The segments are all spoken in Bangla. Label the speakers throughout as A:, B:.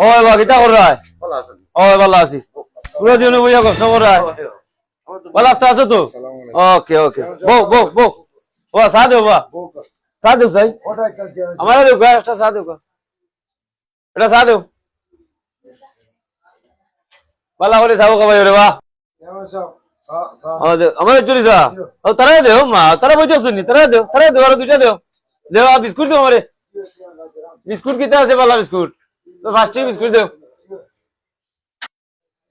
A: ওই বা কিতা কর রায় ওই ভালো আছি পুরো দিন বইয়া কষ্ট কর রায় ভালো আছে তো ওকে ওকে বো বো বো ও সা দেও বা সা দেও সাই আমারে দেও একটা সা দেও এটা সা দেও ভালো করে সাও খাবাই রে বা আমারে চুরি সা ও তারা দেও মা তারা বইতে শুনি তারা দেও আর দুইটা দেও দেও বিস্কুট দেও আমারে বিস্কুট কিতা আছে ভালো বিস্কুট তো ফার্স্ট বিস্কুট দেও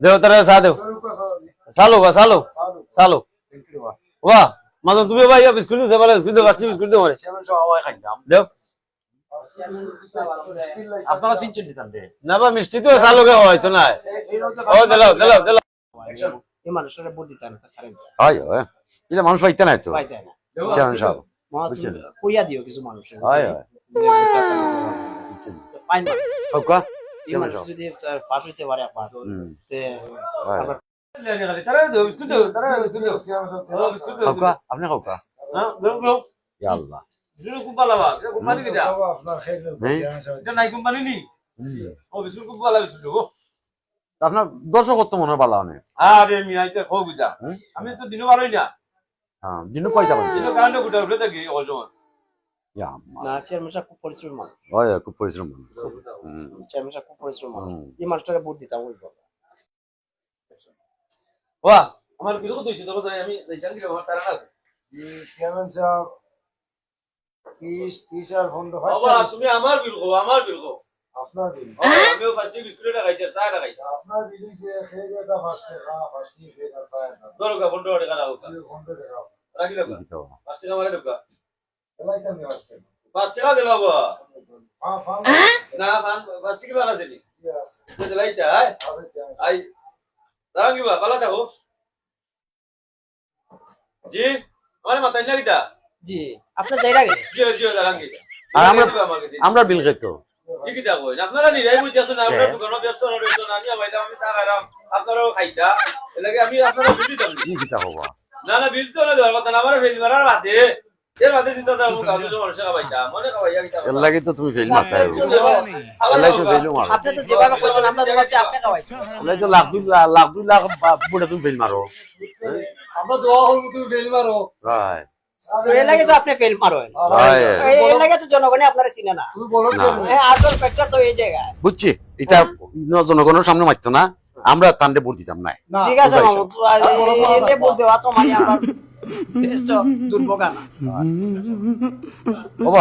A: দেও তারা সা দেও সালো বা সালো সালো বাহ মাদন তুমি ভাই বিস্কুট দিও ভালো বিস্কুট দেও ফার্স্ট বিস্কুট দেও আমারে দেও
B: আপনারা চিনছেন দিতাম দে
A: না বা মিষ্টি তো সালো কে হয়তো না ও দিলাও
B: এই মানুষের ভোট দিতাম তা কারেন্ট
C: হয় হয় এটা মানুষ পাইতে নাই তো
B: পাইতে না
C: চেয়ারম্যান সাহেব
B: কইয়া দিও কিছু মানুষের
C: হয় হয়
B: পাইন না
C: ওকা
B: এই মানুষ যদি পাস হইতে পারে আপনার তে আবার
A: তারা দেও বিস্কুট দেও তারা বিস্কুট দেও ও বিস্কুট দেও
C: ওকা আপনি ওকা
A: হ্যাঁ দেও
C: ইয়া আল্লাহ
A: বিস্কুট খুব ভালো বা কোম্পানি কিটা
C: নেই
A: এটা নাই কোম্পানি নি ও বিস্কুট খুব ভালো বিস্কুট দেও
C: আপনার দর্শক কত মনে ভালো অনেক
A: আরে মিয়া এটা খো বুঝা আমি তো দিনও ভালোই না
C: হ্যাঁ দিন পয়সা পাই
A: দিনও কারণে গুটা উঠে থাকি অজন
C: ইয়া আল্লাহ
B: না চেয়ারম্যান সাহেব খুব পরিশ্রম মানুষ
C: হয় খুব পরিশ্রম মানুষ
B: চেয়ারম্যান সাহেব খুব পরিশ্রম মানুষ এই মানুষটাকে ভোট দিতাম ওই
A: বাহ আমার বিরোধ হইছে তো আমি জানি কি আমার তারা আছে
D: চেয়ারম্যান সাহেব 30 আর ফন্ড হয়
A: বাবা তুমি আমার বিরোধ
D: আপনার বিল
A: আমিও ফার্স্ট বিস্কুটটা খাইছি চাটা খাইছি
D: আপনার বিল যে খেয়েটা ফার্স্টে খেয়ে চায় না
A: দরকার বন্ধ করে খাওয়া হোক
D: ফন্ড টাকা
A: রাখি দাও ফার্স্ট টাকা মারে দাও
D: এলাকা আমি আসছে
A: ফার্স্ট টাকা দিলাও বাবা
D: ফান
A: না ফার্স্ট কি বানা ছিলি
D: আছে
A: দিলাইতা
D: আছে
A: আই দাঁড়ান কি বা পালা দেখো জি আমার মাথায় লাগিতা
B: জি আপনার জায়গা গেলে
A: জি দাঁড়ান কি
C: আর আমরা বিল খাইতো
A: কি দাও আপনারা নিরাই বুঝতেছেন না আপনারা দোকানে ব্যস্ত রয়েছেন আমি আইলাম আমি চা খাইলাম আপনারাও খাইতা এলাকে আমি আপনারা বিল দিতাম
C: কি কিতা হবা
A: না বিল তো না দেওয়ার কথা না আমার ফেল মারার বাদে এর বাদে চিন্তা করব কাজে মানুষের খাইতা মনে খাওয়াইয়া কিতা
C: এর লাগি তো তুমি ফেল মারতে হবে এর লাগি তো ফেল মারো
B: আপনি তো যেভাবে কইছেন আমরা তো ভাবছি আপনি খাওয়াইছেন
C: এর তো লাখ 2 লাখ বুড়া তুমি ফেল মারো
D: আমরা দোয়া করব তুমি বেল মারো
C: রাইট
B: তো এর লাগে তো আপনি ফেল মারোন
C: হয়
B: এর লাগে তো জনগণে আপনারা চিনে না
D: তুমি বলো
C: না
B: হ্যাঁ আসল ফ্যাক্টর তো এই জায়গায়
C: বুঝছি এটা জনগণের সামনে মারতো না আমরা তান্ডে ভোট দিতাম না
B: ঠিক আছে মামু এলে ভোট দেওয়া তো মানে আমার দেশ দুর্ভোগ না